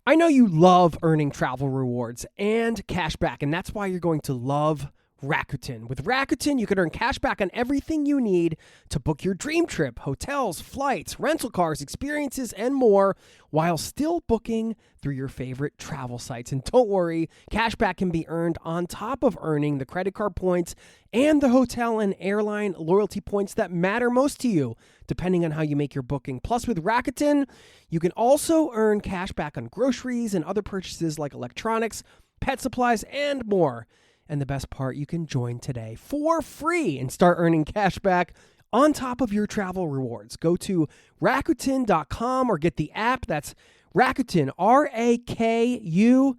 I know you love earning travel rewards and cash back, and that's why you're going to love Rakuten. With Rakuten, you can earn cash back on everything you need to book your dream trip, hotels, flights, rental cars, experiences, and more, while still booking through your favorite travel sites. And don't worry, cash back can be earned on top of earning the credit card points and the hotel and airline loyalty points that matter most to you, depending on how you make your booking. Plus, with Rakuten, you can also earn cash back on groceries and other purchases like electronics, pet supplies, and more. And the best part, you can join today for free and start earning cash back on top of your travel rewards. Go to Rakuten.com or get the app. That's Rakuten, Rakuten.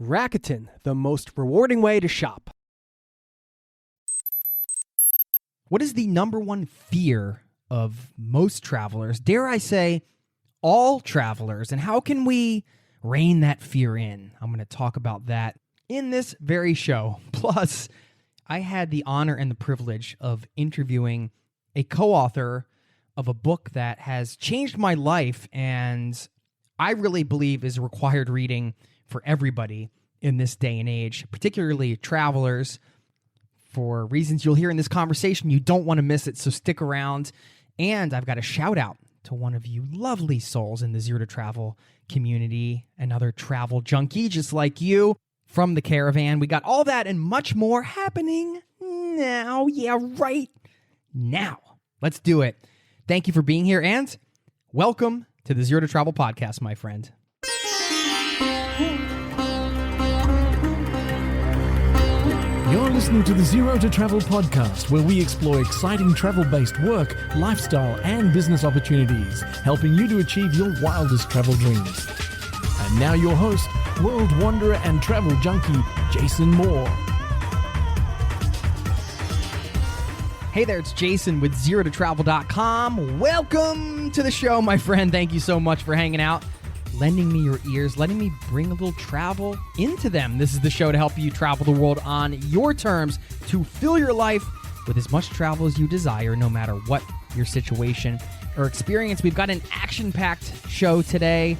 Rakuten, the most rewarding way to shop. What is the number one fear of most travelers? Dare I say, all travelers? And how can we rein that fear in? I'm going to talk about that in this very show. Plus, I had the honor and the privilege of interviewing a co-author of a book that has changed my life and I really believe is required reading for everybody in this day and age, particularly travelers. For reasons you'll hear in this conversation, you don't want to miss it, so stick around. And I've got a shout out to one of you lovely souls in the Zero to Travel community, another travel junkie just like you from the caravan. We got all that and much more happening now. Yeah, right now. Let's do it. Thank you for being here and welcome to the Zero to Travel podcast, my friend. You're listening to the Zero to Travel podcast, where we explore exciting travel-based work, lifestyle, and business opportunities, helping you to achieve your wildest travel dreams. And now your host, world wanderer and travel junkie, Jason Moore. Hey there, it's Jason with ZeroToTravel.com. Welcome to the show, my friend. Thank you so much for hanging out, lending me your ears, letting me bring a little travel into them. This is the show to help you travel the world on your terms, to fill your life with as much travel as you desire, no matter what your situation or experience. We've got an action-packed show today.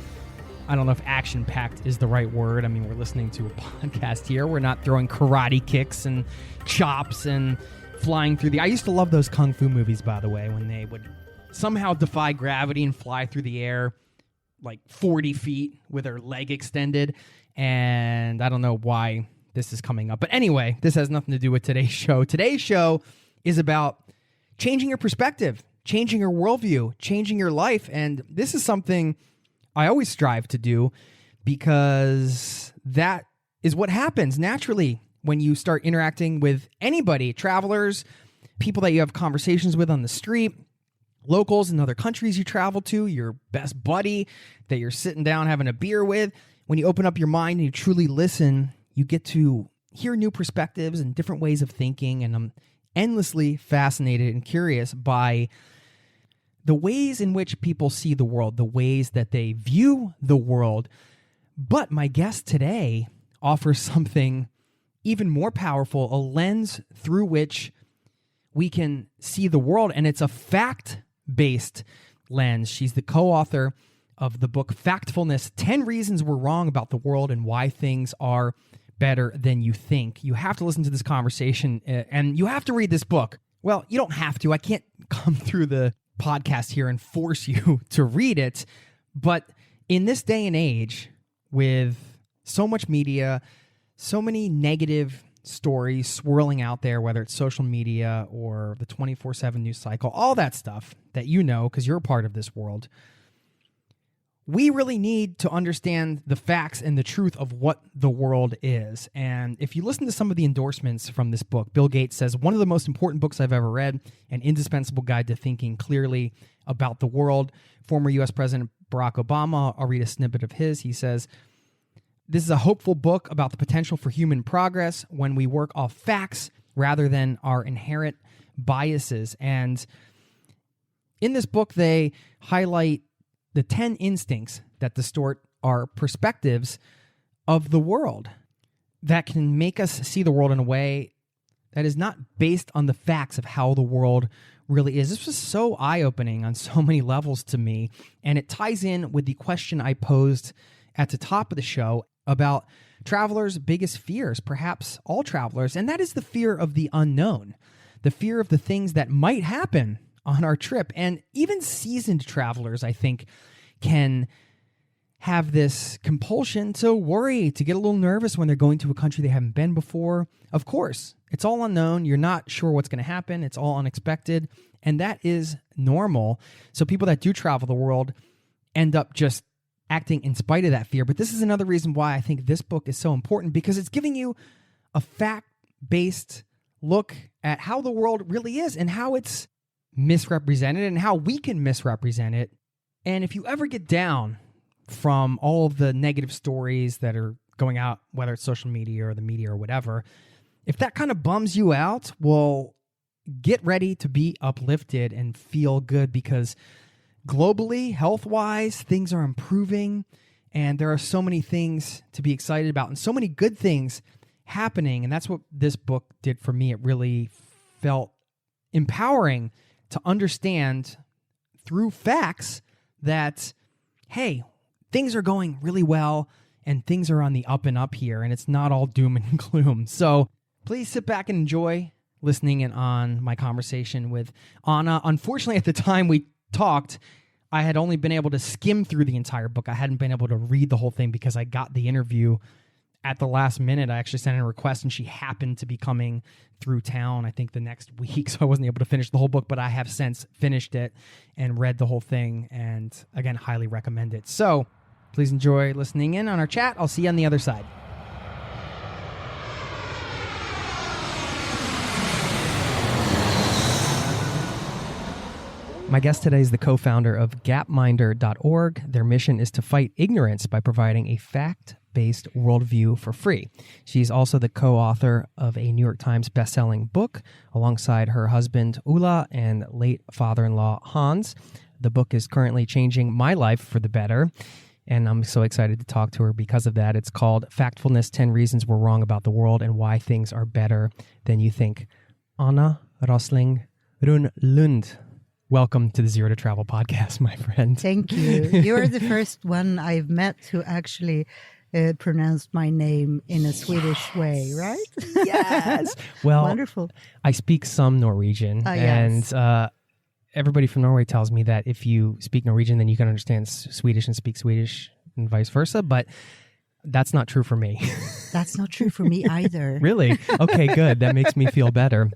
I don't know if action-packed is the right word. I mean, we're listening to a podcast here. We're not throwing karate kicks and chops and flying through the... I used to love those kung fu movies, by the way, when they would somehow defy gravity and fly through the air like 40 feet with their leg extended. And I don't know why this is coming up. But anyway, this has nothing to do with today's show. Today's show is about changing your perspective, changing your worldview, changing your life. And this is something I always strive to do because that is what happens naturally when you start interacting with anybody, travelers, people that you have conversations with on the street, locals in other countries you travel to, your best buddy that you're sitting down having a beer with. When you open up your mind and you truly listen, you get to hear new perspectives and different ways of thinking. And I'm endlessly fascinated and curious by the ways in which people see the world, the ways that they view the world. But my guest today offers something even more powerful, a lens through which we can see the world. And it's a fact-based lens. She's the co-author of the book Factfulness, 10 Reasons We're Wrong About the World and Why Things Are Better Than You Think. You have to listen to this conversation and you have to read this book. Well, you don't have to. I can't come through the podcast here and force you to read it. But in this day and age, with so much media, so many negative stories swirling out there, whether it's social media or the 24/7 news cycle, all that stuff that you know because you're a part of this world, we really need to understand the facts and the truth of what the world is. And if you listen to some of the endorsements from this book, Bill Gates says, one of the most important books I've ever read, an indispensable guide to thinking clearly about the world. Former U.S. President Barack Obama, I'll read a snippet of his. He says, this is a hopeful book about the potential for human progress when we work off facts rather than our inherent biases. And in this book, they highlight the 10 instincts that distort our perspectives of the world that can make us see the world in a way that is not based on the facts of how the world really is. This was so eye-opening on so many levels to me, and it ties in with the question I posed at the top of the show about travelers' biggest fears, perhaps all travelers, and that is the fear of the unknown, the fear of the things that might happen on our trip. And even seasoned travelers, I think, can have this compulsion to worry, to get a little nervous when they're going to a country they haven't been before. Of course, it's all unknown. You're not sure what's going to happen. It's all unexpected, and that is normal. So people that do travel the world end up just acting in spite of that fear. But this is another reason why I think this book is so important, because it's giving you a fact-based look at how the world really is and how it's misrepresented and how we can misrepresent it. And if you ever get down from all of the negative stories that are going out, whether it's social media or the media or whatever, if that kind of bums you out, well, get ready to be uplifted and feel good, because globally, health-wise, things are improving, and there are so many things to be excited about and so many good things happening. And that's what this book did for me. It really felt empowering to understand through facts that, hey, things are going really well and things are on the up and up here, and it's not all doom and gloom. So please sit back and enjoy listening in on my conversation with Anna. Unfortunately, at the time we talked, I had only been able to skim through the entire book. I hadn't been able to read the whole thing because I got the interview at the last minute. I actually sent in a request, and she happened to be coming through town, I think, the next week, so I wasn't able to finish the whole book, but I have since finished it and read the whole thing, and again, highly recommend it. So please enjoy listening in on our chat. I'll see you on the other side. My guest today is the co-founder of gapminder.org. Their mission is to fight ignorance by providing a fact-based worldview for free. She's also the co-author of a New York Times best-selling book alongside her husband, Ulla, and late father-in-law, Hans. The book is currently changing my life for the better, and I'm so excited to talk to her because of that. It's called Factfulness, 10 Reasons We're Wrong About the World and Why Things Are Better Than You Think. Anna Rosling Run-Lund. Welcome to the Zero to Travel podcast, my friend. Thank you. You're the first one I've met who actually pronounced my name in a Swedish way, right? Yes. Well, wonderful. I speak some Norwegian, yes. and everybody from Norway tells me that if you speak Norwegian, then you can understand Swedish and speak Swedish and vice versa, but that's not true for me. That's not true for me either. Really? Okay, good. That makes me feel better.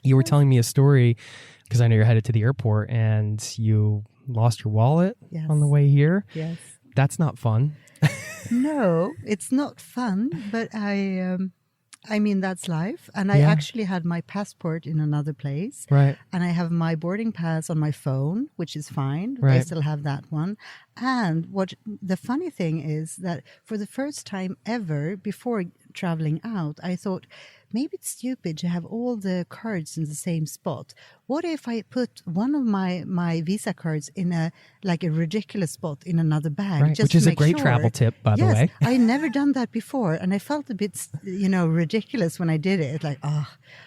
You were telling me a story, because I know you're headed to the airport, and you lost your wallet on the way here. Yes. That's not fun. No, it's not fun, but I mean, that's life. And I actually had my passport in another place. Right. And I have my boarding pass on my phone, which is fine. Right. I still have that one. And what the funny thing is that for the first time ever, before traveling out, I thought, maybe it's stupid to have all the cards in the same spot. What if I put one of my Visa cards in a ridiculous spot in another bag? Right, just which to is a make great sure. travel tip, by the way. I never done that before, and I felt a bit, ridiculous when I did it. Like,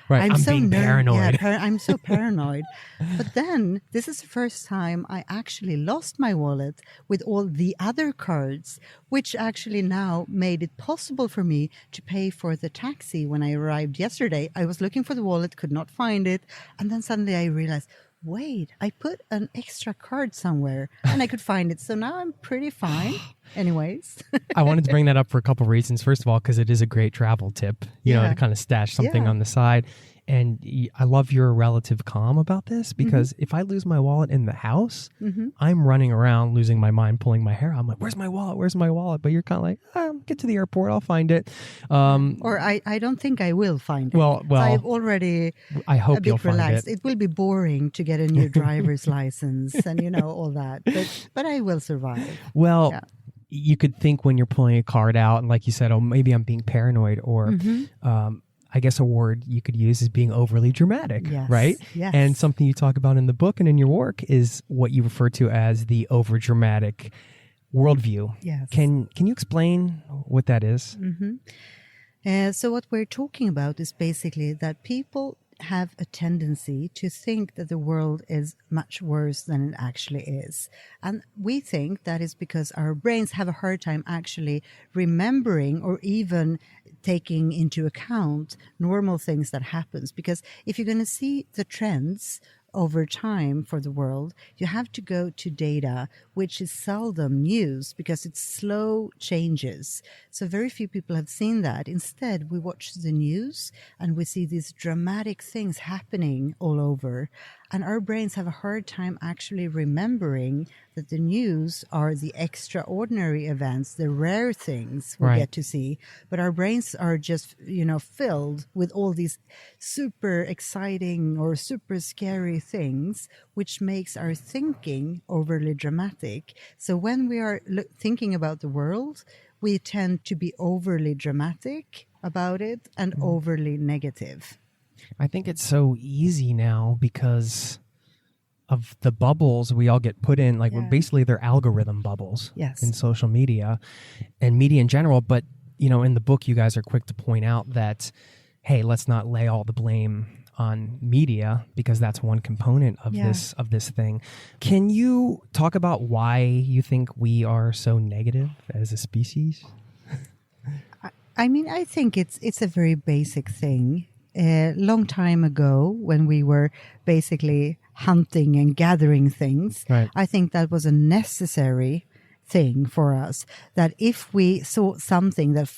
right, I'm so being paranoid. Yeah, I'm so paranoid. But then this is the first time I actually lost my wallet with all the other cards, which actually now made it possible for me to pay for the taxi when I arrived yesterday. I was looking for the wallet, could not find it, and then suddenly I realized, wait, I put an extra card somewhere and I could find it. So now I'm pretty fine. Anyways. I wanted to bring that up for a couple of reasons. First of all, because it is a great travel tip, you know, to kind of stash something on the side. And I love your relative calm about this, because if I lose my wallet in the house, I'm running around losing my mind, pulling my hair out. I'm like, where's my wallet? Where's my wallet? But you're kind of like, get to the airport, I'll find it. Or I don't think I will find it. Well, so I've already I hope a bit you'll find relaxed. it. It will be boring to get a new driver's license and, all that. But I will survive. Well, you could think when you're pulling a card out, and like you said, oh, maybe I'm being paranoid, or I guess a word you could use is being overly dramatic, right? Yes. And something you talk about in the book and in your work is what you refer to as the overdramatic worldview. Yes. Can you explain what that is? So what we're talking about is basically that people have a tendency to think that the world is much worse than it actually is. And we think that is because our brains have a hard time actually remembering or even taking into account normal things that happens. Because if you're going to see the trends over time for the world, you have to go to data, which is seldom news because it's slow changes. So very few people have seen that. Instead, we watch the news and we see these dramatic things happening all over. And our brains have a hard time actually remembering that the news are the extraordinary events, the rare things we get to see. But our brains are just, filled with all these super exciting or super scary things, which makes our thinking overly dramatic. So when we are thinking about the world, we tend to be overly dramatic about it and overly negative. I think it's so easy now because of the bubbles we all get put in. Like, basically they're algorithm bubbles in social media and media in general. But, in the book, you guys are quick to point out that, hey, let's not lay all the blame on media because that's one component of this thing. Can you talk about why you think we are so negative as a species? I mean, I think it's a very basic thing. A long time ago, when we were basically hunting and gathering things, I think that was a necessary thing for us. That if we saw something that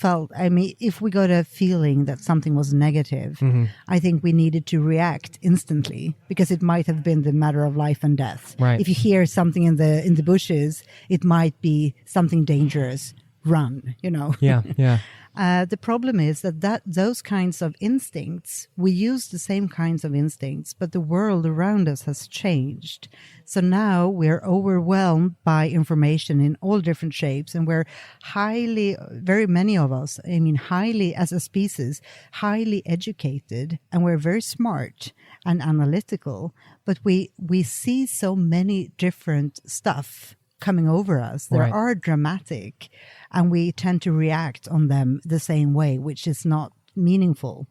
if we got a feeling that something was negative, I think we needed to react instantly because it might have been the matter of life and death. If you hear something in the bushes, it might be something dangerous. Run, The problem is that those kinds of instincts, we use the same kinds of instincts, but the world around us has changed. So now we're overwhelmed by information in all different shapes, and we're very many of us, highly as a species, highly educated, and we're very smart and analytical, but we see so many different stuff coming over us. They are dramatic, and we tend to react on them the same way, which is not meaningful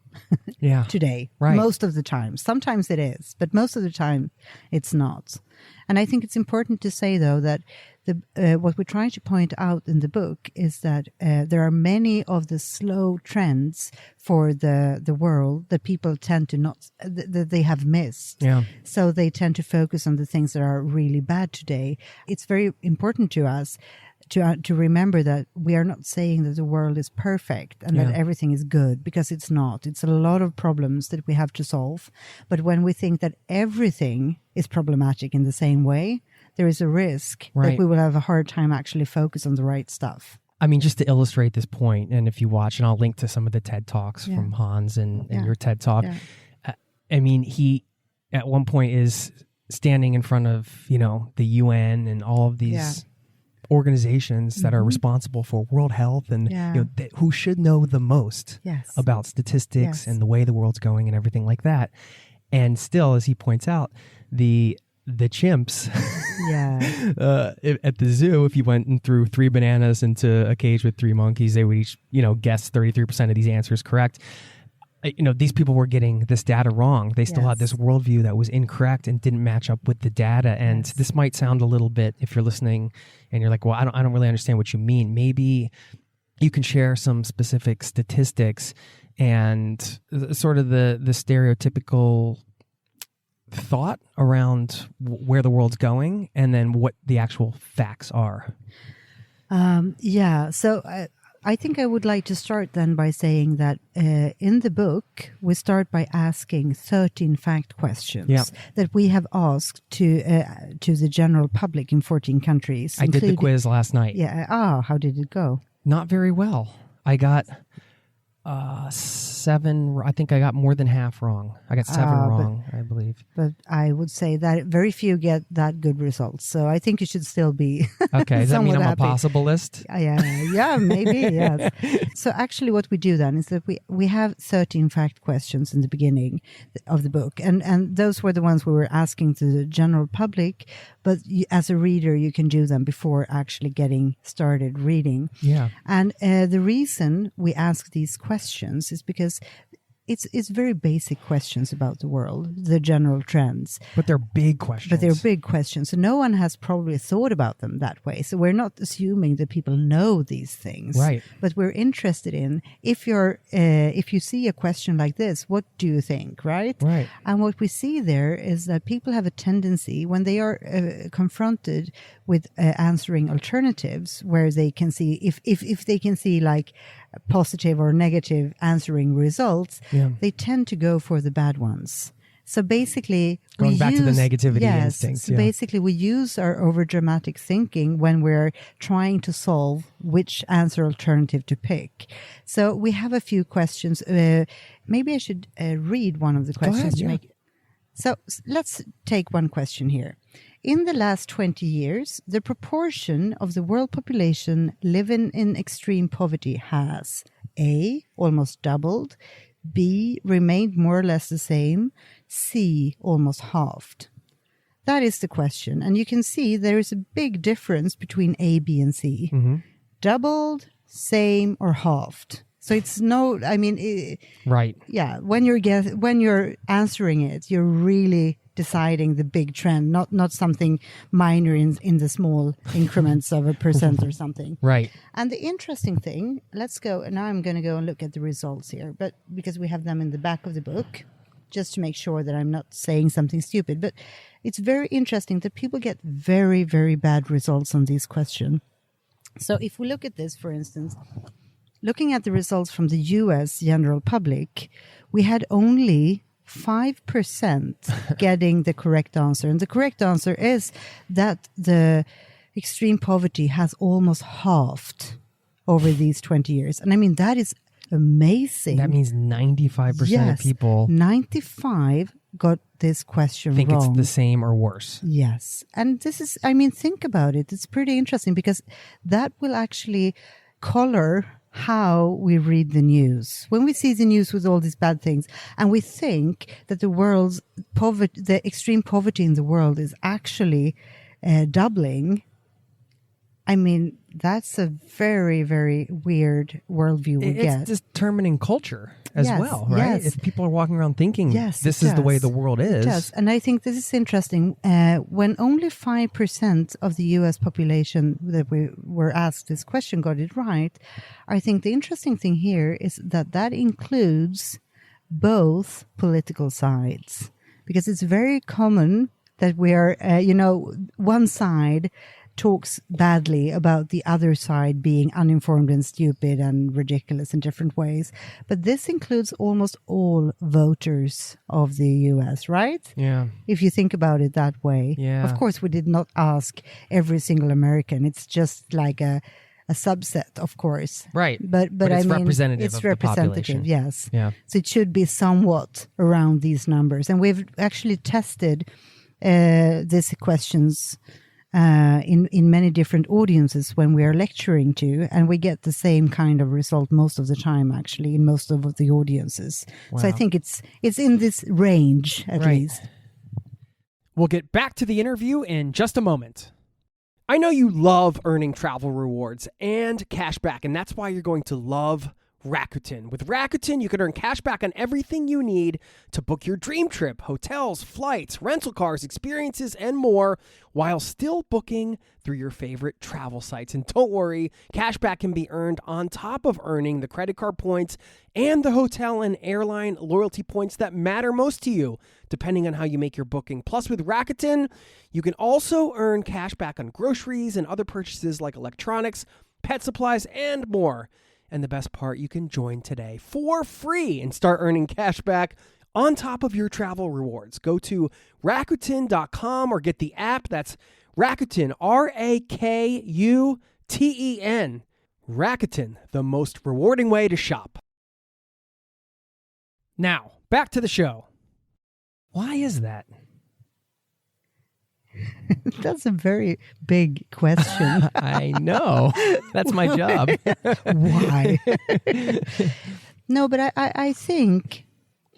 today. Most of the time. Sometimes it is, but most of the time it's not. And I think it's important to say, though, that what we're trying to point out in the book is that there are many of the slow trends for the world that people tend to not, that they have missed. So they tend to focus on the things that are really bad today. It's very important to us to remember that we are not saying that the world is perfect and that everything is good, because it's not. It's a lot of problems that we have to solve. But when we think that everything is problematic in the same way, there is a risk that we will have a hard time actually focus on the right stuff. I mean, just to illustrate this point, and if you watch, and I'll link to some of the TED Talks from Hans and your TED Talk. He at one point is standing in front of, the UN and all of these organizations that are responsible for world health and who should know the most about statistics and the way the world's going and everything like that. And still, as he points out, the chimps at the zoo, if you went and threw 3 bananas into a cage with 3 monkeys, they would each, guess 33% of these answers correct. These people were getting this data wrong. They still had this worldview that was incorrect and didn't match up with the data. And this might sound a little bit, if you're listening and you're like, well, I don't really understand what you mean. Maybe you can share some specific statistics and sort of the stereotypical thought around where the world's going and then what the actual facts are. So I think I would like to start then by saying that in the book, we start by asking 13 fact questions that we have asked to the general public in 14 countries. I did the quiz last night. How did it go? Not very well. I got 7. I think I got more than half wrong. I got 7 wrong, I believe. But I would say that very few get that good results. So I think you should still be okay. Does that mean I'm happy. a possibilist? Yeah, maybe, yes. So actually what we do then is that we have 13 fact questions in the beginning of the book. And those were the ones we were asking to the general public. But as a reader, you can do them before actually getting started reading. Yeah. And the reason we ask these questions questions is because it's very basic questions about the world, the general trends. But they're big questions. But they're big questions. So no one has probably thought about them that way. So we're not assuming that people know these things. Right. But we're interested in, if you see a question like this, what do you think, right? Right. And what we see there is that people have a tendency, when they are confronted with answering alternatives, where they can see, if they can see like positive or negative answering results, they tend to go for the bad ones. So basically, going back to the negativity instincts. So basically, we use our overdramatic thinking when we're trying to solve which answer alternative to pick. So we have a few questions. Maybe I should read one of the questions. Go ahead, So let's take one question here. In the last 20 years, the proportion of the world population living in extreme poverty has A, almost doubled, B, remained more or less the same, C, almost halved. That is the question. And you can see there is a big difference between A, B, and C. Mm-hmm. Doubled, same, or halved. So it's right. Yeah, when you're answering it, you're really deciding the big trend, not something minor in the small increments of a percent or something. Right. And the interesting thing, let's go, and now I'm going to go and look at the results here, but because we have them in the back of the book, just to make sure that I'm not saying something stupid. But it's very interesting that people get very, very bad results on these questions. So if we look at this, for instance, looking at the results from the US general public, we had only 5% getting the correct answer. And the correct answer is that the extreme poverty has almost halved over these 20 years. And I mean, that is amazing. That means 95% of people 95 got this question think wrong. It's the same or worse. Yes. And this is, think about it. It's pretty interesting because that will actually color how we read the news. When we see the news with all these bad things and we think that the world's poverty, the extreme poverty in the world is actually doubling, that's a very, very weird worldview we get. It's determining culture as well, right? Yes. If people are walking around thinking this is it the way does. the world is. It does. And I think this is interesting. When only 5% of the U.S. population that we were asked this question got it right, I think the interesting thing here is that includes both political sides. Because it's very common that we are, one side talks badly about the other side being uninformed and stupid and ridiculous in different ways. But this includes almost all voters of the US, right? Yeah. If you think about it that way. Yeah. Of course, we did not ask every single American. It's just like a subset, of course. Right. But it's representative it's of the representative, population. yes. Yeah. So it should be somewhat around these numbers. And we've actually tested these questions in many different audiences when we are lecturing to, and we get the same kind of result most of the time, actually, in most of the audiences. Wow. So I think it's in this range, at least. We'll get back to the interview in just a moment. I know you love earning travel rewards and cash back, and that's why you're going to love Rakuten. With Rakuten, you can earn cash back on everything you need to book your dream trip, hotels, flights, rental cars, experiences, and more, while still booking through your favorite travel sites. And don't worry, cash back can be earned on top of earning the credit card points and the hotel and airline loyalty points that matter most to you, depending on how you make your booking. Plus, with Rakuten, you can also earn cash back on groceries and other purchases like electronics, pet supplies, and more. And the best part, you can join today for free and start earning cash back on top of your travel rewards. Go to Rakuten.com or get the app. That's Rakuten, Rakuten. Rakuten, the most rewarding way to shop. Now, back to the show. Why is that? That's a very big question. I know. That's my job. Why? No, but I think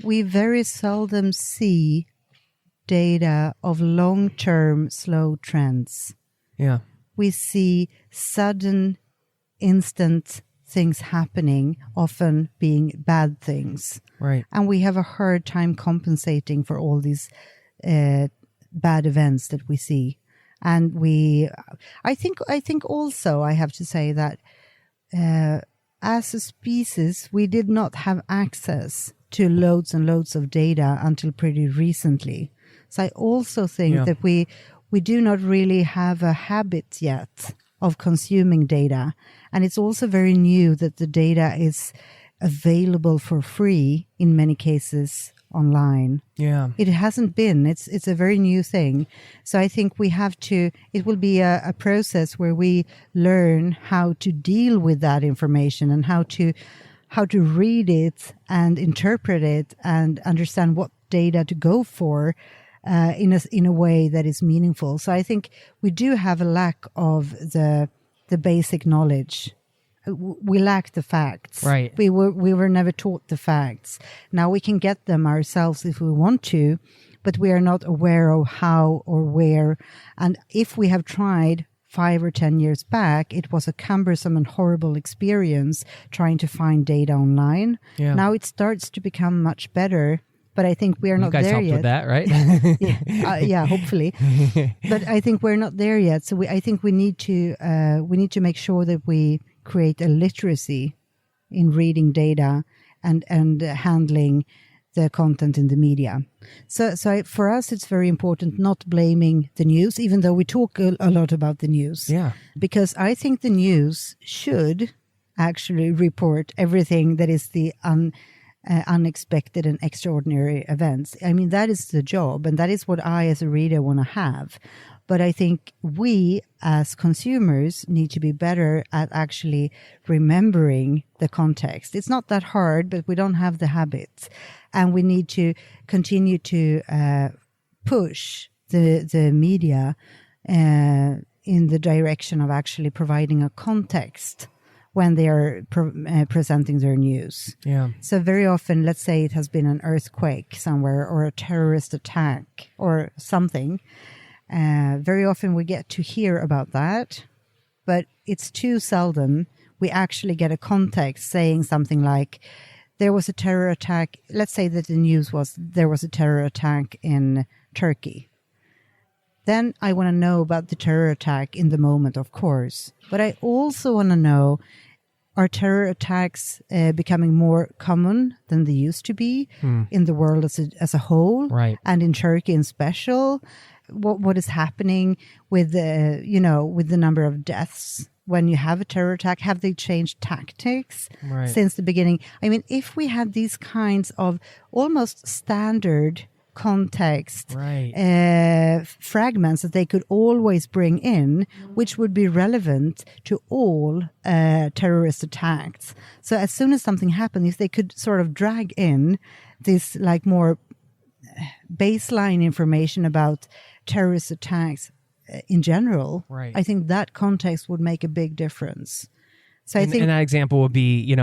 we very seldom see data of long-term slow trends. Yeah. We see sudden, instant things happening, often being bad things. Right. And we have a hard time compensating for all these bad events that we see. And I think also I have to say that as a species, we did not have access to loads and loads of data until pretty recently. So I also think that we do not really have a habit yet of consuming data. And it's also very new that the data is available for free in many cases online. Yeah. It hasn't been. It's a very new thing. So I think we have to, it will be a process where we learn how to deal with that information and how to read it and interpret it and understand what data to go for in a way that is meaningful. So I think we do have a lack of the basic knowledge. We lack the facts. Right. We were never taught the facts. Now we can get them ourselves if we want to, but we are not aware of how or where. And if we have tried 5 or 10 years back, it was a cumbersome and horrible experience trying to find data online. Yeah. Now it starts to become much better. But I think we are not there yet. You guys helped with that, right? Yeah, hopefully. But I think we're not there yet. So I think we need to make sure that we create a literacy in reading data and handling the content in the media. So for us, it's very important not blaming the news, even though we talk a lot about the news. Yeah. Because I think the news should actually report everything that is the unexpected and extraordinary events. I mean, that is the job, and that is what I as a reader want to have. But I think we as consumers need to be better at actually remembering the context. It's not that hard, but we don't have the habits. And we need to continue to push the media in the direction of actually providing a context when they are presenting their news. Yeah. So very often, let's say it has been an earthquake somewhere or a terrorist attack or something. Very often we get to hear about that, but it's too seldom we actually get a context saying something like, there was a terror attack. Let's say that the news was there was a terror attack in Turkey. Then I want to know about the terror attack in the moment, of course. But I also want to know, are terror attacks becoming more common than they used to be in the world as a whole? Right. And in Turkey in special? What is happening with the number of deaths when you have a terror attack? Have they changed tactics since the beginning? I mean, if we had these kinds of almost standard context fragments that they could always bring in, which would be relevant to all terrorist attacks. So as soon as something happens, if they could sort of drag in this like more baseline information about terrorist attacks in general, I think that context would make a big difference. So I think, and that example would be,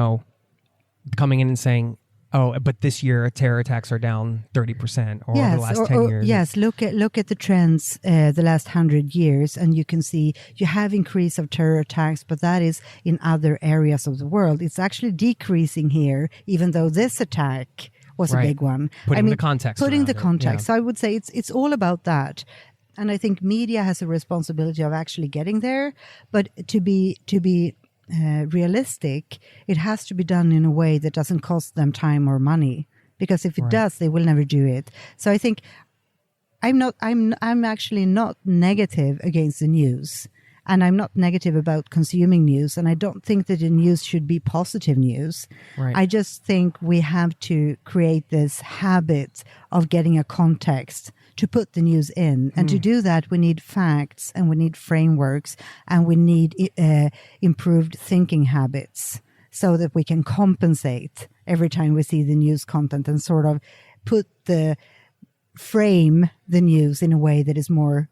coming in and saying, oh, but this year terror attacks are down 30% or over the last 10 years. Yes, look at the trends the last 100 years, and you can see you have increase of terror attacks, but that is in other areas of the world. It's actually decreasing here, even though this attack was a big one. Putting the context. Yeah. So I would say it's all about that. And I think media has a responsibility of actually getting there, but to be realistic, it has to be done in a way that doesn't cost them time or money, because if it does, they will never do it. So I think I'm actually not negative against the news, and I'm not negative about consuming news, and I don't think that the news should be positive news. I just think we have to create this habit of getting a context to put the news in. And to do that, we need facts, and we need frameworks, and we need improved thinking habits so that we can compensate every time we see the news content and sort of frame the news in a way that is more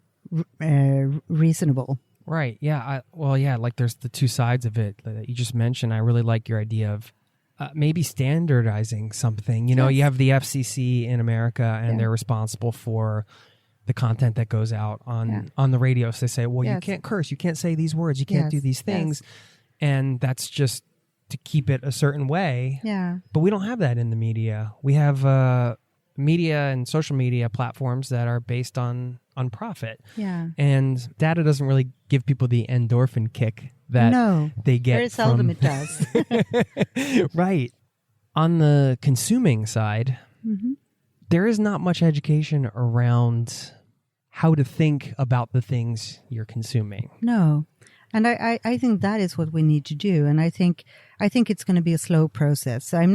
reasonable. Right. Yeah. Like there's the two sides of it that you just mentioned. I really like your idea of maybe standardizing something. You have the FCC in America, and they're responsible for the content that goes out on the radio. So they say, well, you can't curse, you can't say these words, you can't do these things. And that's just to keep it a certain way. Yeah. But we don't have that in the media. We have media and social media platforms that are based on profit. Yeah. And data doesn't really give people the endorphin kick that they get. Very seldom it does. Right. On the consuming side, there is not much education around how to think about the things you're consuming. No. And I think that is what we need to do. And I think it's going to be a slow process. So I'm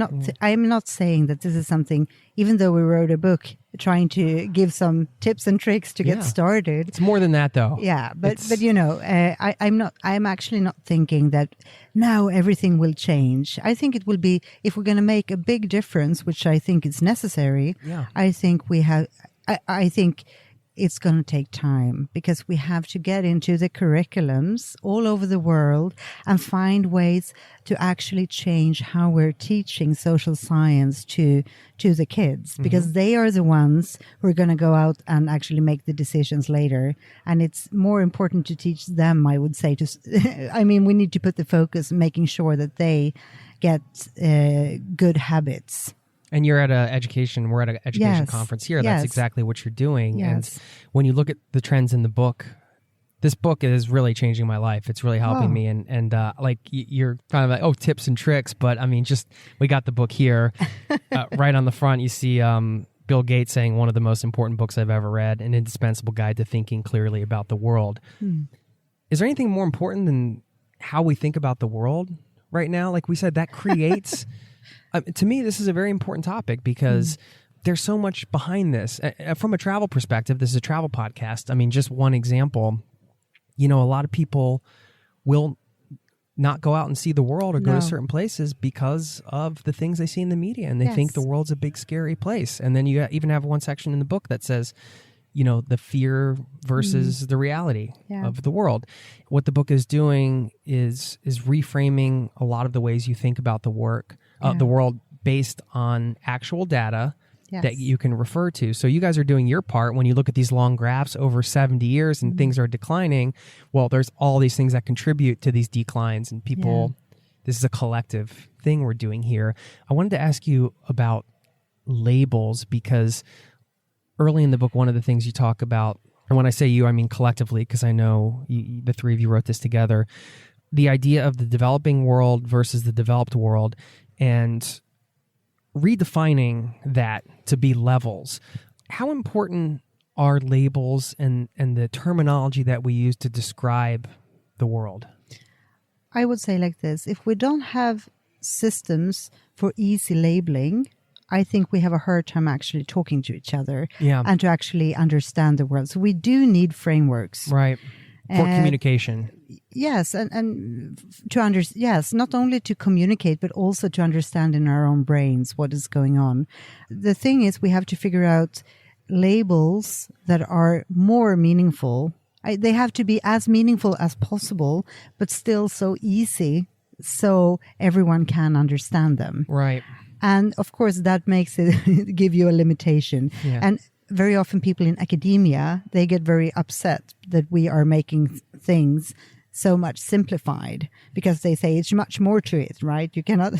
not saying that this is something, even though we wrote a book trying to give some tips and tricks to get started. It's more than that, though. Yeah, but I'm actually not thinking that now everything will change. I think it will be, if we're going to make a big difference, which I think is necessary. Yeah. I think I think it's going to take time, because we have to get into the curriculums all over the world and find ways to actually change how we're teaching social science to the kids, because they are the ones who are going to go out and actually make the decisions later. And it's more important to teach them, I would say. We need to put the focus on making sure that they get good habits. And we're at an education conference here. That's exactly what you're doing. Yes. And when you look at the trends in the book, this book is really changing my life. It's really helping me. And you're kind of like, tips and tricks. But we got the book here. Right on the front, you see Bill Gates saying, one of the most important books I've ever read, an indispensable guide to thinking clearly about the world. Is there anything more important than how we think about the world right now? Like we said, that creates... to me, this is a very important topic, because there's so much behind this. From a travel perspective, this is a travel podcast. Just one example, a lot of people will not go out and see the world or go to certain places because of the things they see in the media, and they think the world's a big, scary place. And then you even have one section in the book that says, the fear versus the reality of the world. What the book is doing is reframing a lot of the ways you think about the world based on actual data that you can refer to. So you guys are doing your part. When you look at these long graphs over 70 years and things are declining, well, there's all these things that contribute to these declines, and people, this is a collective thing we're doing here. I wanted to ask you about labels, because early in the book, one of the things you talk about, and when I say you, I mean collectively, because I know the three of you wrote this together, the idea of the developing world versus the developed world, and redefining that to be levels. How important are labels and the terminology that we use to describe the world? I would say like this: if we don't have systems for easy labeling, I think we have a hard time actually talking to each other and to actually understand the world. So we do need frameworks. Right. For communication. Yes. And not only to communicate, but also to understand in our own brains what is going on. The thing is, we have to figure out labels that are more meaningful. They have to be as meaningful as possible, but still so easy so everyone can understand them. Right. And of course, that makes it give you a limitation. Yeah. And very often people in academia, they get very upset that we are making things so much simplified, because they say it's much more to it, right? You cannot...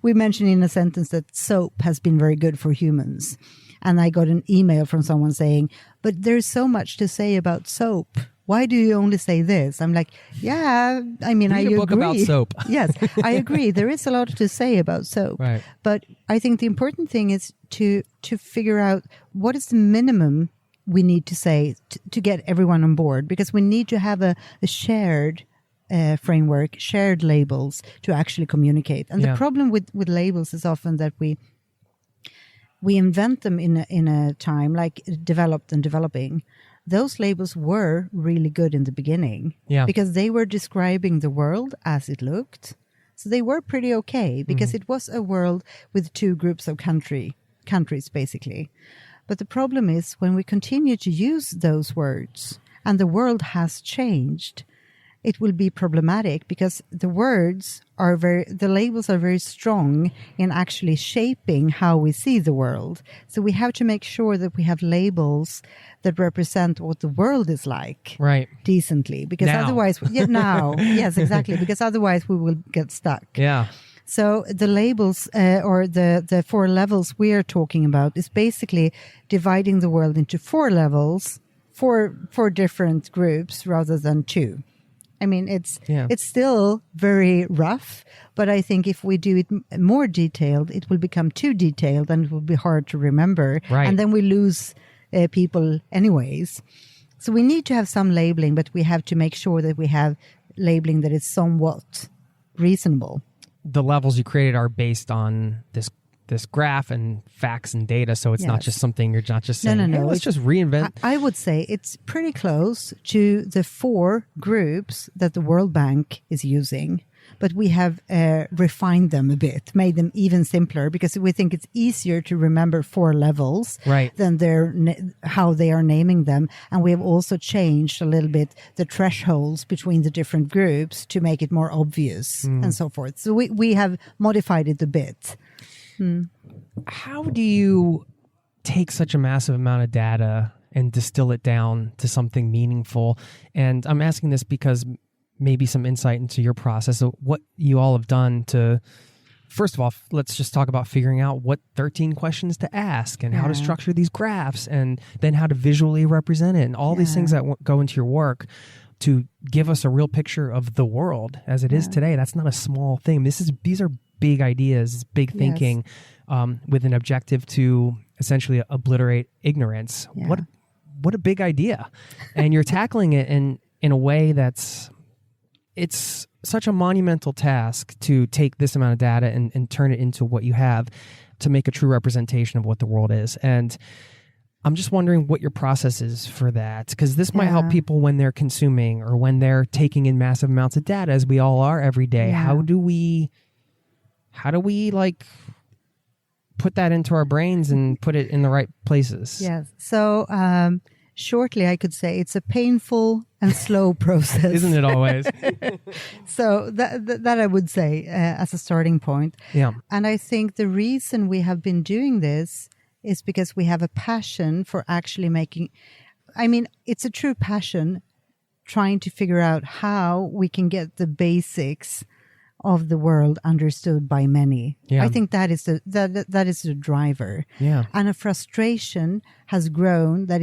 We mentioned in a sentence that soap has been very good for humans. And I got an email from someone saying, but there's so much to say about soap. Why do you only say this? I'm like, I agree. Read a book about soap. Yes, I agree. There is a lot to say about soap. Right. But I think the important thing is to figure out what is the minimum we need to say to get everyone on board, because we need to have a shared framework, shared labels to actually communicate. And the problem with labels is often that we invent them in a time like developed and developing. Those labels were really good in the beginning because they were describing the world as it looked. So they were pretty okay, because it was a world with two groups of countries, basically. But the problem is when we continue to use those words and the world has changed, it will be problematic because the labels are very strong in actually shaping how we see the world. So we have to make sure that we have labels that represent what the world is like, Right. decently, because Now. otherwise, yes, exactly, because otherwise we will get stuck. Yeah. So the labels or the 4 levels we are talking about is basically dividing the world into 4 levels, four different groups rather than 2. I mean, it's still very rough, but I think if we do it more detailed, it will become too detailed and it will be hard to remember. Right. And then we lose people anyways. So we need to have some labeling, but we have to make sure that we have labeling that is somewhat reasonable. The levels you created are based on this graph and facts and data, so it's not just something you're not just saying, no. Hey, let's just reinvent. I would say it's pretty close to the 4 groups that the World Bank is using, but we have refined them a bit, made them even simpler, because we think it's easier to remember 4 levels than how they are naming them. And we have also changed a little bit the thresholds between the different groups to make it more obvious and so forth. So we have modified it a bit. How do you take such a massive amount of data and distill it down to something meaningful? And I'm asking this because maybe some insight into your process of what you all have done to, first of all, let's just talk about figuring out what 13 questions to ask and how to structure these graphs and then how to visually represent it and all these things that go into your work to give us a real picture of the world as it is today. That's not a small thing. These are big ideas, big thinking, with an objective to essentially obliterate ignorance. Yeah. What a big idea. And you're tackling it in a way it's such a monumental task to take this amount of data and turn it into what you have to make a true representation of what the world is. And I'm just wondering what your process is for that, because this might help people when they're consuming or when they're taking in massive amounts of data, as we all are every day. Yeah. How do we like put that into our brains and put it in the right places? Yes. So shortly, I could say it's a painful and slow process. Isn't it always? So that I would say as a starting point. Yeah. And I think the reason we have been doing this is because we have a passion for actually it's a true passion trying to figure out how we can get the basics of the world understood by many. Yeah. I think that is the driver. Yeah. And a frustration has grown that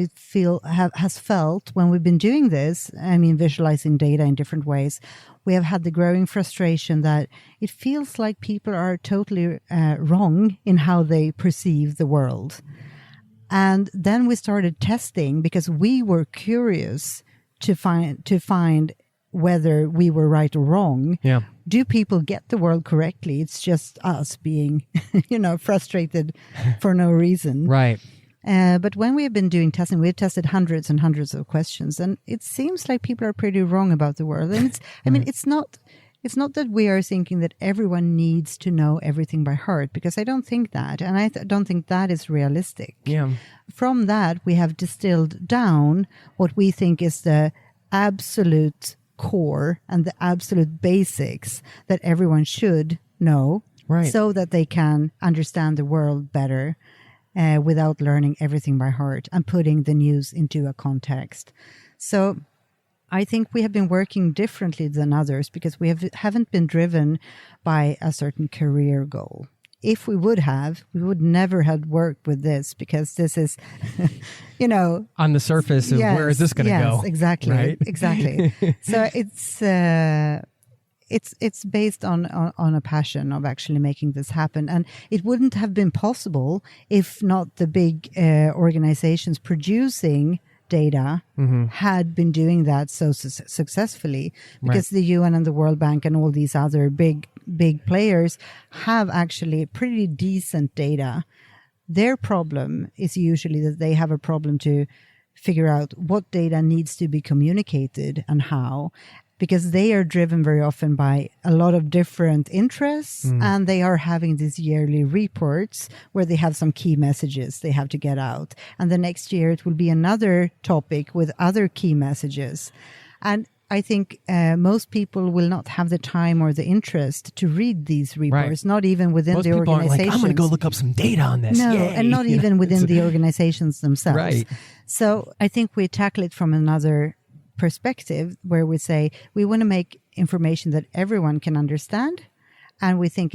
has felt when we've been doing this. I mean, visualizing data in different ways. We have had the growing frustration that it feels like people are totally wrong in how they perceive the world. And then we started testing because we were curious to find whether we were right or wrong. Yeah. Do people get the world correctly? It's just us being, frustrated for no reason. Right. But when we have been doing testing, we've tested hundreds and hundreds of questions, and it seems like people are pretty wrong about the world. And it's not that we are thinking that everyone needs to know everything by heart, because I don't think that, and I don't think that is realistic. Yeah. From that, we have distilled down what we think is the absolute core and the absolute basics that everyone should know, Right. so that they can understand the world better without learning everything by heart and putting the news into a context. So I think we have been working differently than others because we haven't been driven by a certain career goal. If we would never have worked with this, because this is, on the surface of where is this going to go? Yes, exactly. Right? Exactly. So it's based on a passion of actually making this happen. And it wouldn't have been possible if not the big organizations producing data had been doing that so successfully, because the UN and the World Bank and all these other big players have actually pretty decent data. Their problem is usually that they have a problem to figure out what data needs to be communicated and how, because they are driven very often by a lot of different interests, and they are having these yearly reports where they have some key messages they have to get out. And the next year it will be another topic with other key messages. And I think most people will not have the time or the interest to read these reports, not even within Most the people aren't organizations. like, I'm going to go look up some data on this. No, Yay. and not even within the organizations themselves. Right. So I think we tackle it from another perspective where we say we want to make information that everyone can understand, and we think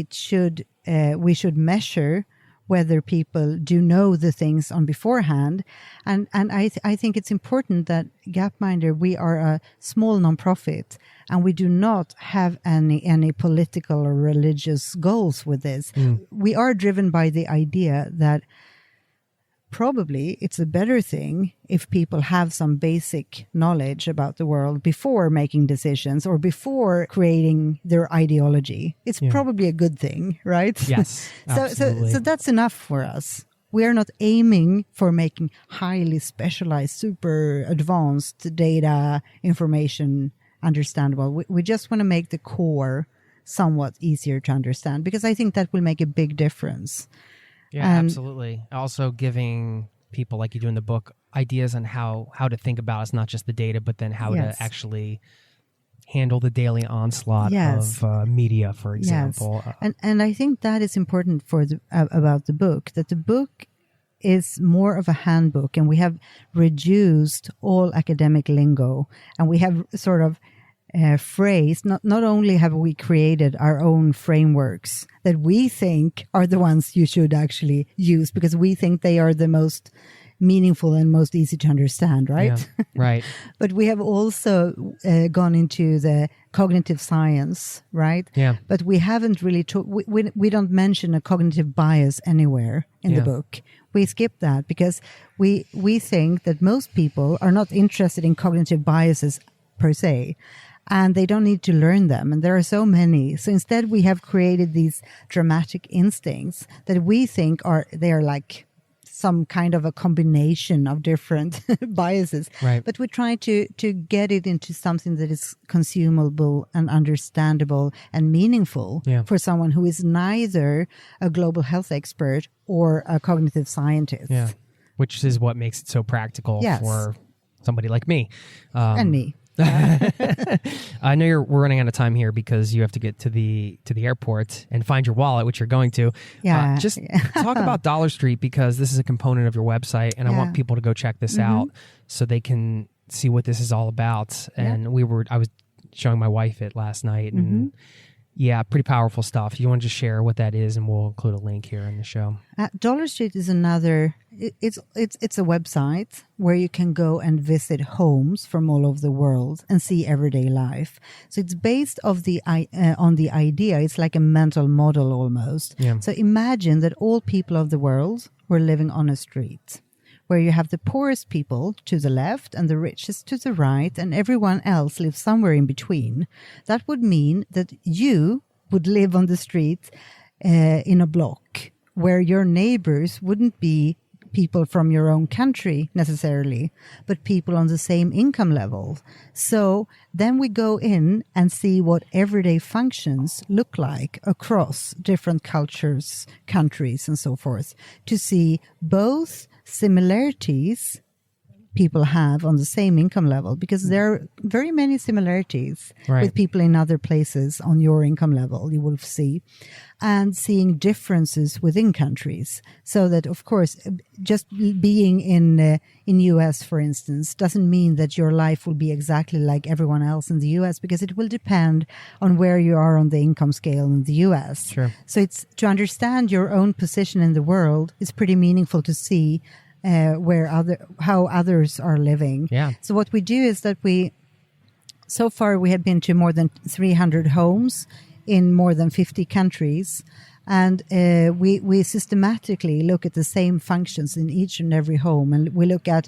we should measure whether people do know the things on beforehand. And I think it's important that Gapminder, we are a small nonprofit, and we do not have any political or religious goals with this. We are driven by the idea that probably it's a better thing if people have some basic knowledge about the world before making decisions or before creating their ideology. It's probably a good thing, right? Yes, absolutely. So that's enough for us. We are not aiming for making highly specialized, super advanced data information understandable. We just want to make the core somewhat easier to understand, because I think that will make a big difference. Yeah, absolutely. Also giving people, like you do in the book, ideas on how to think about it's not just the data, but then how to actually handle the daily onslaught of media, for example. And I think that is important for about the book, that the book is more of a handbook, and we have reduced all academic lingo, and we have sort of phrase. Not only have we created our own frameworks that we think are the ones you should actually use, because we think they are the most meaningful and most easy to understand, right? Yeah, right. But we have also gone into the cognitive science, right? Yeah. But we haven't really we don't mention a cognitive bias anywhere in the book. We skip that because we think that most people are not interested in cognitive biases per se, and they don't need to learn them. And there are so many. So instead we have created these dramatic instincts that we think they are like some kind of a combination of different biases. Right. But we try to get it into something that is consumable and understandable and meaningful for someone who is neither a global health expert or a cognitive scientist. Yeah. Which is what makes it so practical for somebody like me. And me. I know we're running out of time here because you have to get to the airport and find your wallet, which you're going to. Just talk about Dollar Street, because this is a component of your website, and I want people to go check this out so they can see what this is all about. And I was showing my wife it last night, and pretty powerful stuff. You want to just share what that is, and we'll include a link here in the show. Dollar Street is another. It's a website where you can go and visit homes from all over the world and see everyday life. So it's based on the idea. It's like a mental model almost. Yeah. So imagine that all people of the world were living on a street, where you have the poorest people to the left and the richest to the right, and everyone else lives somewhere in between. That would mean that you would live on the street in a block where your neighbors wouldn't be people from your own country necessarily, but people on the same income level. So then we go in and see what everyday functions look like across different cultures, countries, and so forth, to see both similarities people have on the same income level, because there are very many similarities with people in other places on your income level, you will see, and seeing differences within countries. So that, of course, just being in US, for instance, doesn't mean that your life will be exactly like everyone else in the US, because it will depend on where you are on the income scale in the US. Sure. So it's to understand your own position in the world. It's pretty meaningful to see how others are living. Yeah. So what we do is that so far we have been to more than 300 homes in more than 50 countries. And we systematically look at the same functions in each and every home. And we look at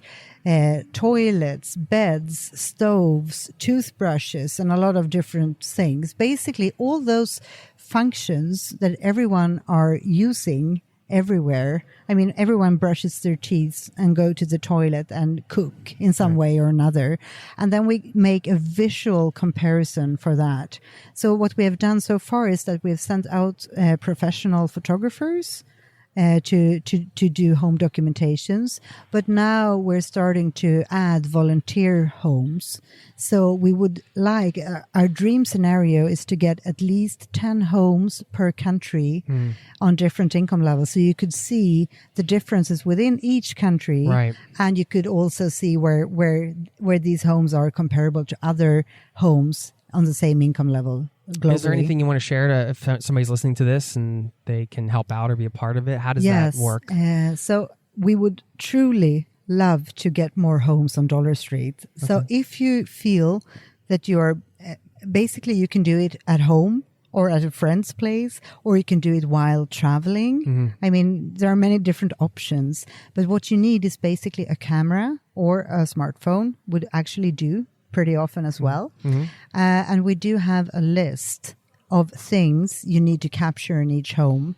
toilets, beds, stoves, toothbrushes, and a lot of different things. Basically, all those functions that everyone are using everywhere. I mean, everyone brushes their teeth and go to the toilet and cook in some way or another. And then we make a visual comparison for that. So what we have done so far is that we've sent out professional photographers to do home documentations, but now we're starting to add volunteer homes. So we would like, our dream scenario is to get at least 10 homes per country on different income levels. So you could see the differences within each country, Right. and you could also see where these homes are comparable to other homes on the same income level globally. Is there anything you want to share to if somebody's listening to this and they can help out or be a part of it? How does that work? So we would truly love to get more homes on Dollar Street. Okay. So if you feel that you are, basically you can do it at home or at a friend's place, or you can do it while traveling. I mean, there are many different options, but what you need is basically a camera or a smartphone would actually do pretty often as well. And we do have a list of things you need to capture in each home.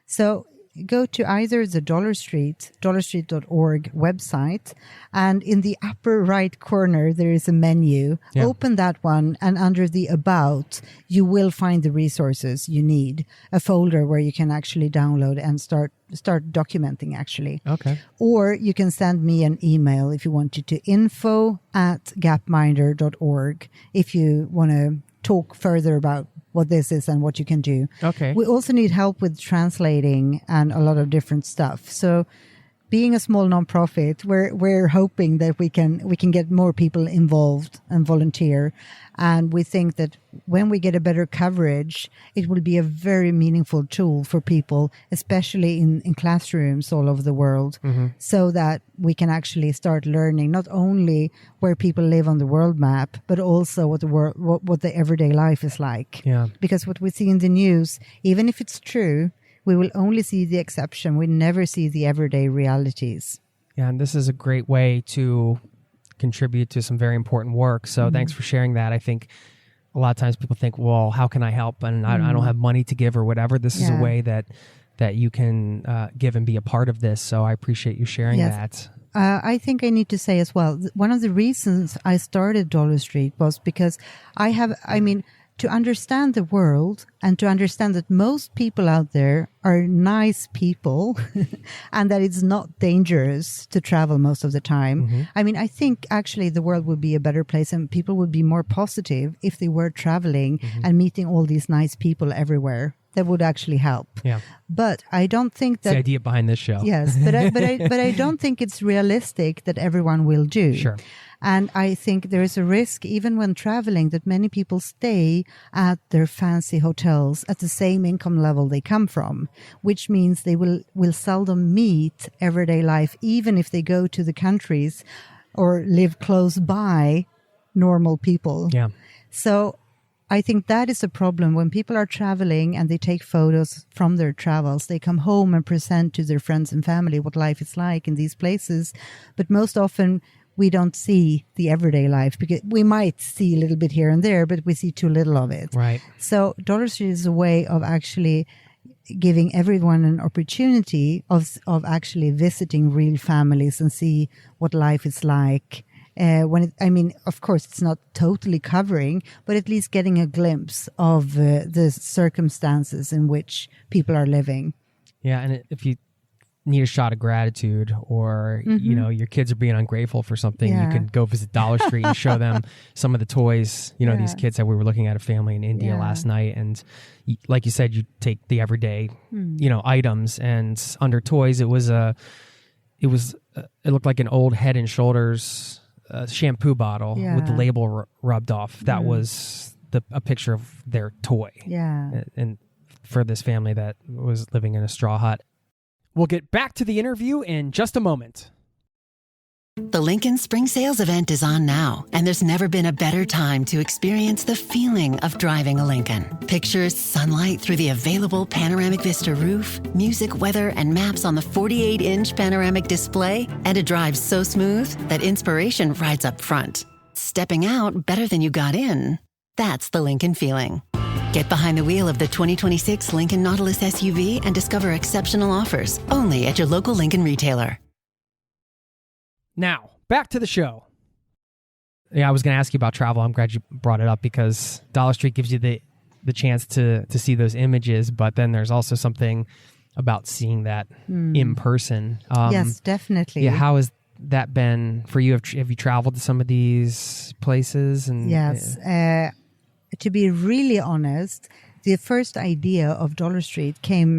So go to either the dollarstreet.org website, and in the upper right corner, there is a menu. Yeah. Open that one, and under the About, you will find the resources you need, a folder where you can actually download and start documenting, actually. Okay. Or you can send me an email if you want to info@gapminder.org if you want to talk further about what this is and what you can do. Okay. We also need help with translating and a lot of different stuff. So being a small nonprofit, we're hoping that we can get more people involved and volunteer. And we think that when we get a better coverage, it will be a very meaningful tool for people, especially in classrooms all over the world, so that we can actually start learning not only where people live on the world map, but also what the everyday life is like. Yeah. Because what we see in the news, even if it's true, we will only see the exception. We never see the everyday realities. Yeah, and this is a great way to contribute to some very important work. So thanks for sharing that. I think a lot of times people think, well, how can I help? And I don't have money to give or whatever. This is a way that you can give and be a part of this. So I appreciate you sharing that. I think I need to say as well, one of the reasons I started Dollar Street was because to understand the world and to understand that most people out there are nice people and that it's not dangerous to travel most of the time. I mean, I think actually the world would be a better place and people would be more positive if they were traveling and meeting all these nice people everywhere. That would actually help. Yeah. But I don't think that... It's the idea behind this show. Yes, but I don't think it's realistic that everyone will do. Sure. And I think there is a risk, even when traveling, that many people stay at their fancy hotels at the same income level they come from, which means they will seldom meet everyday life, even if they go to the countries or live close by normal people. Yeah. So I think that is a problem. When people are traveling and they take photos from their travels, they come home and present to their friends and family what life is like in these places. But most often we don't see the everyday life, because we might see a little bit here and there, but we see too little of it. Right. So Dollar Street is a way of actually giving everyone an opportunity of actually visiting real families and see what life is like. Of course, it's not totally covering, but at least getting a glimpse of the circumstances in which people are living. Yeah, and if you need a shot of gratitude, or your kids are being ungrateful for something, you can go visit Dollar Street and show them some of the toys. These kids that we were looking at a family in India last night, and like you said, you take the everyday items, and under toys it looked like an old Head and Shoulders shampoo bottle with the label rubbed off. That was a picture of their toy. Yeah. And for this family that was living in a straw hut. We'll get back to the interview in just a moment. The Lincoln Spring Sales event is on now, and there's never been a better time to experience the feeling of driving a Lincoln. Pictures, sunlight through the available panoramic vista roof, music, weather, and maps on the 48-inch panoramic display, and a drive so smooth that inspiration rides up front. Stepping out better than you got in. That's the Lincoln feeling. Get behind the wheel of the 2026 Lincoln Nautilus SUV and discover exceptional offers only at your local Lincoln retailer. Now, back to the show. Yeah, I was going to ask you about travel. I'm glad you brought it up, because Dollar Street gives you the chance to see those images, but then there's also something about seeing that in person. Yes, definitely. Yeah, how has that been for you? Have you traveled to some of these places? And Yes. To be really honest, the first idea of Dollar Street came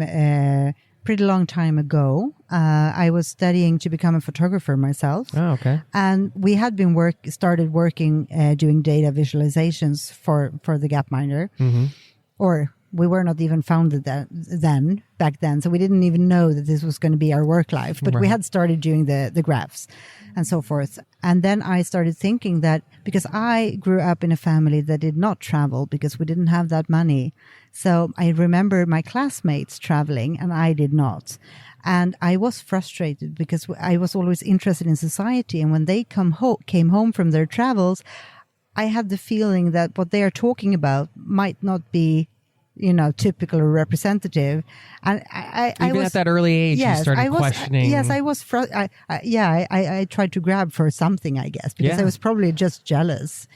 pretty long time ago. I was studying to become a photographer myself. Oh, okay. And we had been started working doing data visualizations for the Gapminder. Or we were not even founded back then. So we didn't even know that this was going to be our work life. But we had started doing the graphs and so forth. And then I started thinking that because I grew up in a family that did not travel because we didn't have that money. So I remember my classmates traveling and I did not. And I was frustrated because I was always interested in society. And when they came home from their travels, I had the feeling that what they are talking about might not be, typical or representative. And I Even was, at that early age, you started questioning. Yes, I was. I tried to grab for something, I guess, because I was probably just jealous,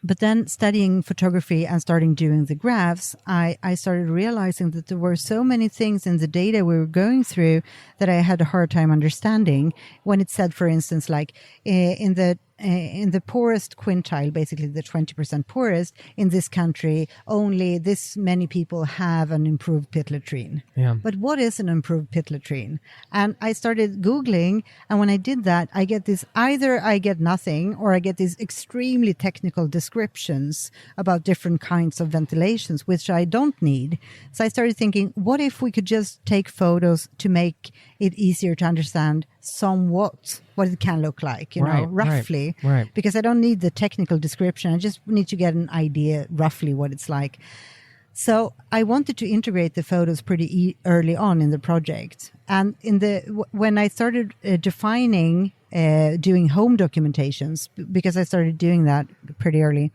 But then studying photography and starting doing the graphs, I started realizing that there were so many things in the data we were going through that I had a hard time understanding. When it said, for instance, like in the poorest quintile, basically the 20% poorest in this country, only this many people have an improved pit latrine. Yeah. But what is an improved pit latrine? And I started Googling, and when I did that, I get either I get nothing or I get these extremely technical descriptions about different kinds of ventilations, which I don't need. So I started thinking, what if we could just take photos to make it easier to understand somewhat what it can look like, roughly. Right. Because I don't need the technical description. I just need to get an idea roughly what it's like. So I wanted to integrate the photos pretty early on in the project. And when I started defining doing home documentations, because I started doing that pretty early,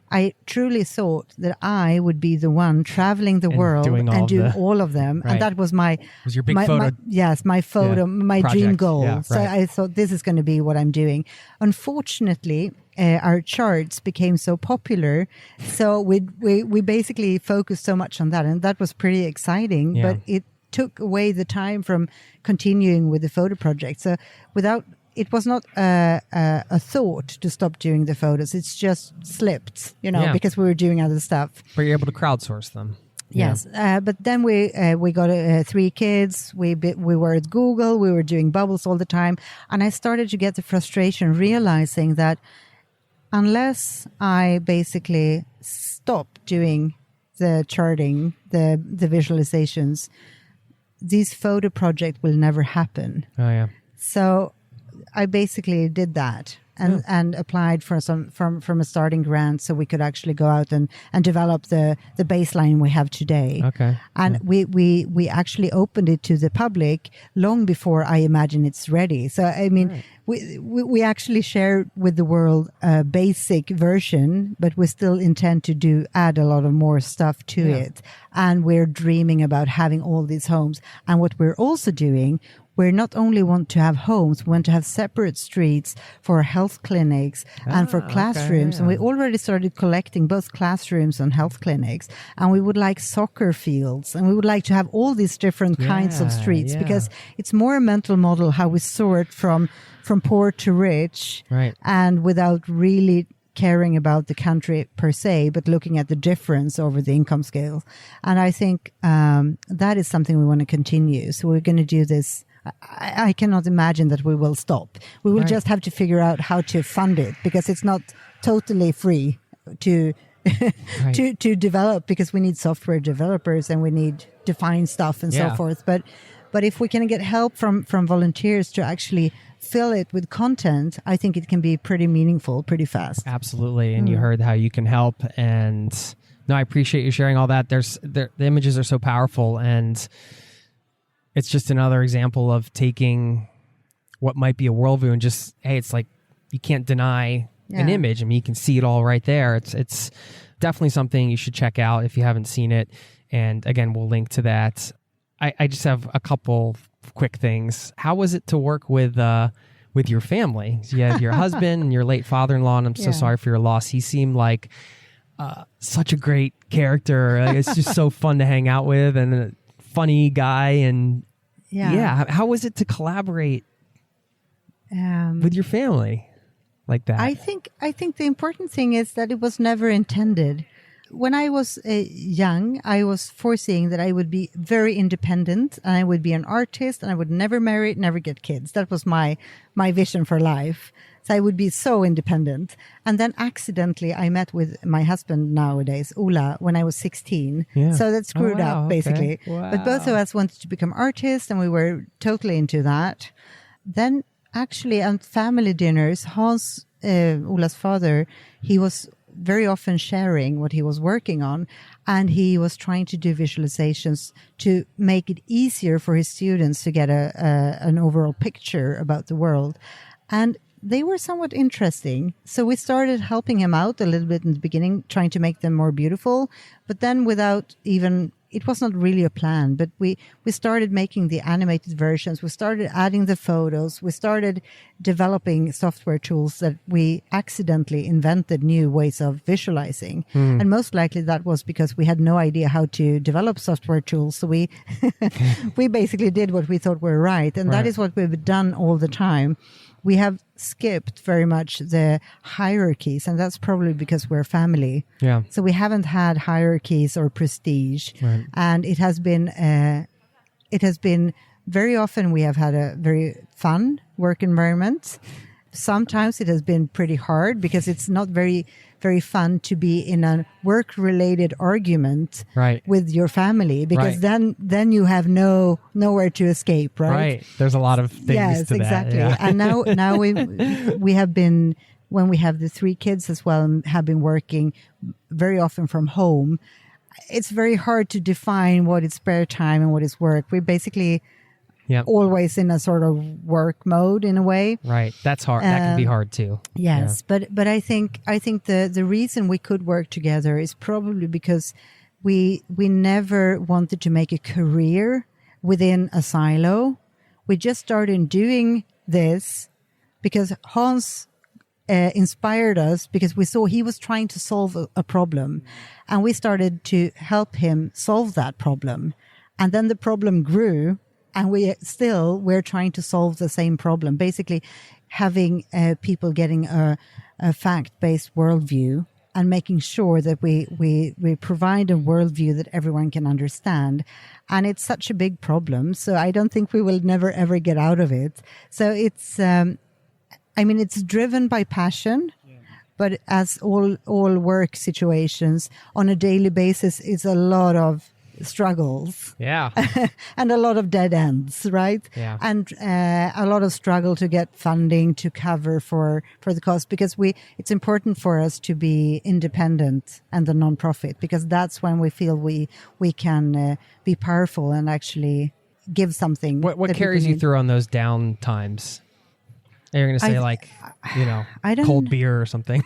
I truly thought that I would be the one traveling the world and doing all of them. Right. And that was your big photo. My project. dream goal. Yeah, right. So I thought this is going to be what I'm doing. Unfortunately, our charts became so popular. So we basically focused so much on that. And that was pretty exciting, but it took away the time from continuing with the photo project. So it was not a thought to stop doing the photos. It's just slipped, because we were doing other stuff. But you're able to crowdsource them. Yes, but then we got 3 kids. We were at Google. We were doing bubbles all the time, and I started to get the frustration realizing that unless I basically stop doing the charting, the visualizations, these photo project will never happen. Oh yeah. So I basically did that and applied for from a starting grant so we could actually go out and develop the baseline we have today. Okay. And we actually opened it to the public long before I imagine it's ready. So I mean, we actually share with the world a basic version, but we still intend to add a lot of more stuff to it. And we're dreaming about having all these homes. And what we're also doing, we not only want to have homes, we want to have separate streets for health clinics and for classrooms. Okay, And we already started collecting both classrooms and health clinics. And we would like soccer fields. And we would like to have all these different kinds of streets because it's more a mental model how we sort from poor to rich, and without really caring about the country per se, but looking at the difference over the income scale. And I think that is something we want to continue. So we're going to do this. I cannot imagine that we will stop. We will just have to figure out how to fund it, because it's not totally free to to develop, because we need software developers and we need defined stuff and so forth. But if we can get help from volunteers to actually fill it with content, I think it can be pretty meaningful, pretty fast. Absolutely. And you heard how you can help. And no, I appreciate you sharing all that. The images are so powerful, and it's just another example of taking what might be a worldview and just, hey, it's like you can't deny an image. I mean, you can see it all right there. It's definitely something you should check out if you haven't seen it. And again, we'll link to that. I just have a couple quick things. How was it to work with your family? You have your husband and your late father-in-law, and I'm so sorry for your loss. He seemed like such a great character. Like, it's just so fun to hang out with, and funny guy, and Yeah. How was it to collaborate with your family like that? I think the important thing is that it was never intended. When I was young, I was foreseeing that I would be very independent and I would be an artist and I would never marry, never get kids. That was my vision for life. So I would be so independent. And then accidentally I met with my husband nowadays, Ola, when I was 16. Yeah. So that screwed wow, up basically. Okay. Wow. But both of us wanted to become artists and we were totally into that. Then actually on family dinners, Hans, Ola's father, he was very often sharing what he was working on, and he was trying to do visualizations to make it easier for his students to get an overall picture about the world. And they were somewhat interesting. So we started helping him out a little bit in the beginning, trying to make them more beautiful, but then without even, it was not really a plan, but we started making the animated versions. We started adding the photos. We started developing software tools that we accidentally invented new ways of visualizing. And most likely that was because we had no idea how to develop software tools. So we, we basically did what we thought were right. And that is what we've done all the time. We have skipped very much the hierarchies, and that's probably because we're family. Yeah. So we haven't had hierarchies or prestige, and it has been very often we have had a very fun work environment. Sometimes it has been pretty hard because it's not very, very fun to be in a work-related argument with your family, because then you have nowhere to escape, right? Right. There's a lot of things yes, to exactly. that. Yeah. And now we have been, when we have the 3 kids as well, and have been working very often from home. It's very hard to define what is spare time and what is work. We basically always in a sort of work mode in a way. Right. That's hard. That can be hard too. Yes. Yeah. But I think the reason we could work together is probably because we never wanted to make a career within a silo. We just started doing this because Hans inspired us, because we saw he was trying to solve a problem, and we started to help him solve that problem. And then the problem grew, and we're trying to solve the same problem, basically having people getting a fact-based worldview and making sure that we provide a worldview that everyone can understand. And it's such a big problem, so I don't think we will never ever get out of it. So it's it's driven by passion, but as all work situations on a daily basis, it's a lot of struggles. Yeah. And a lot of dead ends, right? Yeah. And a lot of struggle to get funding to cover for the cost, because it's important for us to be independent and a non-profit, because that's when we feel we can be powerful and actually give something. What carries you through on those down times? You're going to say cold beer or something.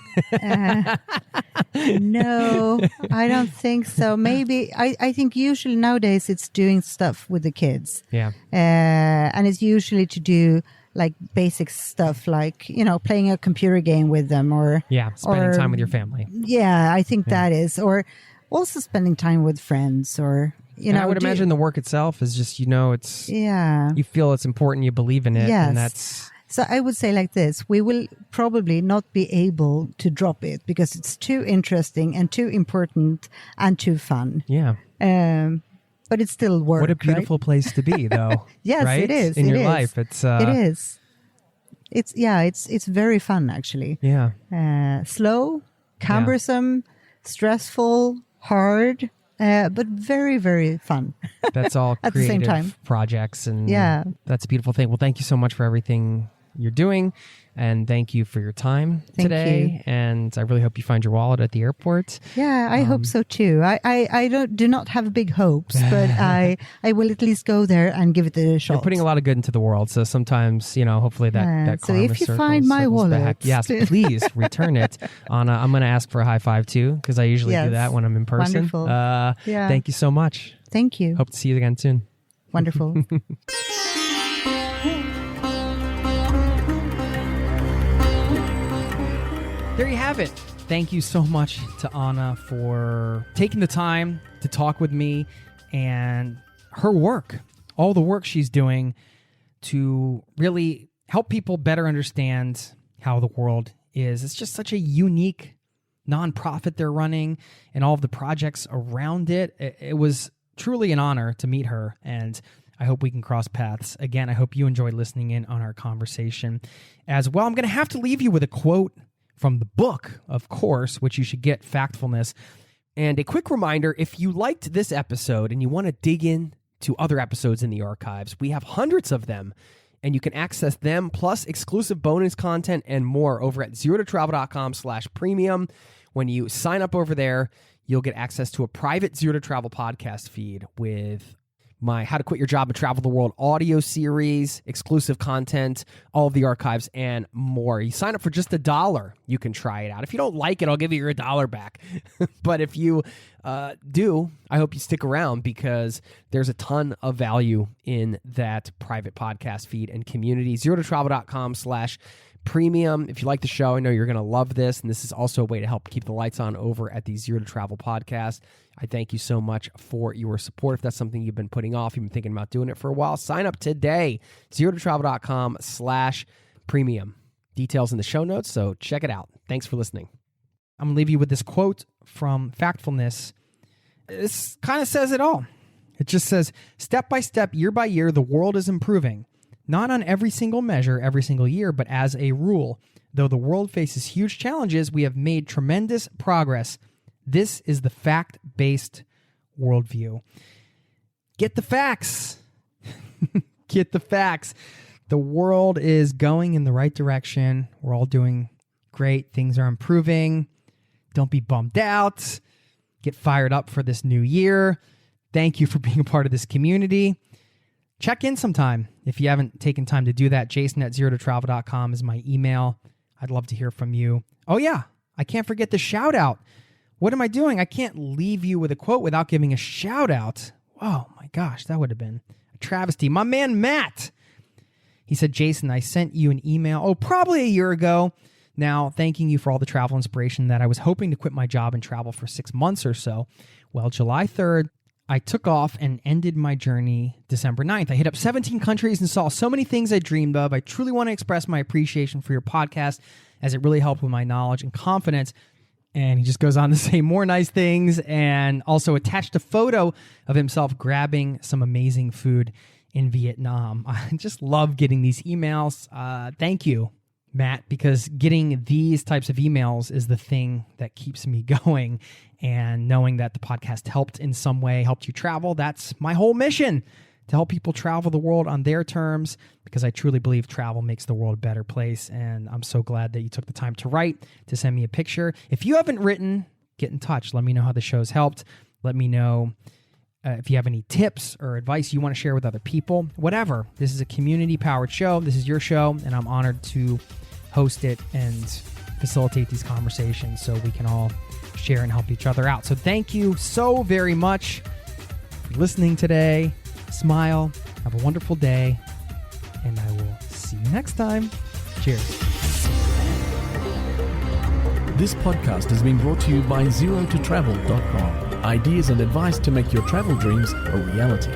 No, I don't think so. Maybe I think usually nowadays it's doing stuff with the kids. Yeah. And it's usually to do like basic stuff, like, playing a computer game with them, or spending time with your family. Yeah, I think that is, or also spending time with friends, or I would imagine the work itself is just, it's you feel it's important, you believe in it, and that's. So I would say like this, we will probably not be able to drop it because it's too interesting and too important and too fun. Yeah. But it's still work. What a beautiful place to be, though. Yes, right? it is. In your life. It is. It's very fun, actually. Yeah. Slow, cumbersome, stressful, hard, but very, very fun. That's all at the same time. Projects, and that's a beautiful thing. Well, thank you so much for everything you're doing, and thank you for your time today. And I really hope you find your wallet at the airport. Yeah, I hope so too. I do not have big hopes, but I will at least go there and give it a shot. You're putting a lot of good into the world, so sometimes hopefully that so if you find my wallet, back. Yes, please return it. Anna, I'm going to ask for a high five too, because I usually do that when I'm in person. Wonderful. Thank you so much. Thank you. Hope to see you again soon. Wonderful. There you have it. Thank you so much to Anna for taking the time to talk with me and her work, all the work she's doing to really help people better understand how the world is. It's just such a unique nonprofit they're running and all of the projects around it. It was truly an honor to meet her, and I hope we can cross paths again. I hope you enjoyed listening in on our conversation as well. I'm going to have to leave you with a quote from the book, of course, which you should get, Factfulness. And a quick reminder, if you liked this episode and you want to dig in to other episodes in the archives, we have hundreds of them, and you can access them plus exclusive bonus content and more over at zerototravel.com/premium. When you sign up over there, you'll get access to a private Zero to Travel podcast feed with my How to Quit Your Job and Travel the World audio series, exclusive content, all of the archives, and more. You sign up for just $1. You can try it out. If you don't like it, I'll give you your $1 back. But if you do, I hope you stick around because there's a ton of value in that private podcast feed and community. zerototravel.com/premium. If you like the show, I know you're going to love this. And this is also a way to help keep the lights on over at the Zero to Travel podcast. I thank you so much for your support. If that's something you've been putting off, you've been thinking about doing it for a while, sign up today. zerototravel.com/premium. Details in the show notes, so check it out. Thanks for listening. I'm going to leave you with this quote from Factfulness. This kind of says it all. It just says, step by step, year by year, the world is improving. Not on every single measure, every single year, but as a rule. Though the world faces huge challenges, we have made tremendous progress. This is the fact-based worldview. Get the facts. Get the facts. The world is going in the right direction. We're all doing great. Things are improving. Don't be bummed out. Get fired up for this new year. Thank you for being a part of this community. Check in sometime if you haven't taken time to do that. Jason@zerototravel.com is my email. I'd love to hear from you. Oh yeah, I can't forget the shout out. What am I doing? I can't leave you with a quote without giving a shout out. Oh my gosh, that would have been a travesty. My man, Matt. He said, Jason, I sent you an email, probably a year ago now, thanking you for all the travel inspiration that I was hoping to quit my job and travel for 6 months or so. Well, July 3rd, I took off and ended my journey December 9th. I hit up 17 countries and saw so many things I dreamed of. I truly want to express my appreciation for your podcast as it really helped with my knowledge and confidence. And he just goes on to say more nice things and also attached a photo of himself grabbing some amazing food in Vietnam. I just love getting these emails. Thank you, Matt, because getting these types of emails is the thing that keeps me going. And knowing that the podcast helped in some way, helped you travel, that's my whole mission, to help people travel the world on their terms, because I truly believe travel makes the world a better place. And I'm so glad that you took the time to write, to send me a picture. If you haven't written, get in touch. Let me know how the show's helped. Let me know if you have any tips or advice you want to share with other people, whatever. This is a community-powered show. This is your show, and I'm honored to host it and facilitate these conversations so we can all share and help each other out. So thank you so very much for listening today. Smile. Have a wonderful day. And I will see you next time. Cheers. This podcast has been brought to you by zerototravel.com. Ideas and advice to make your travel dreams a reality.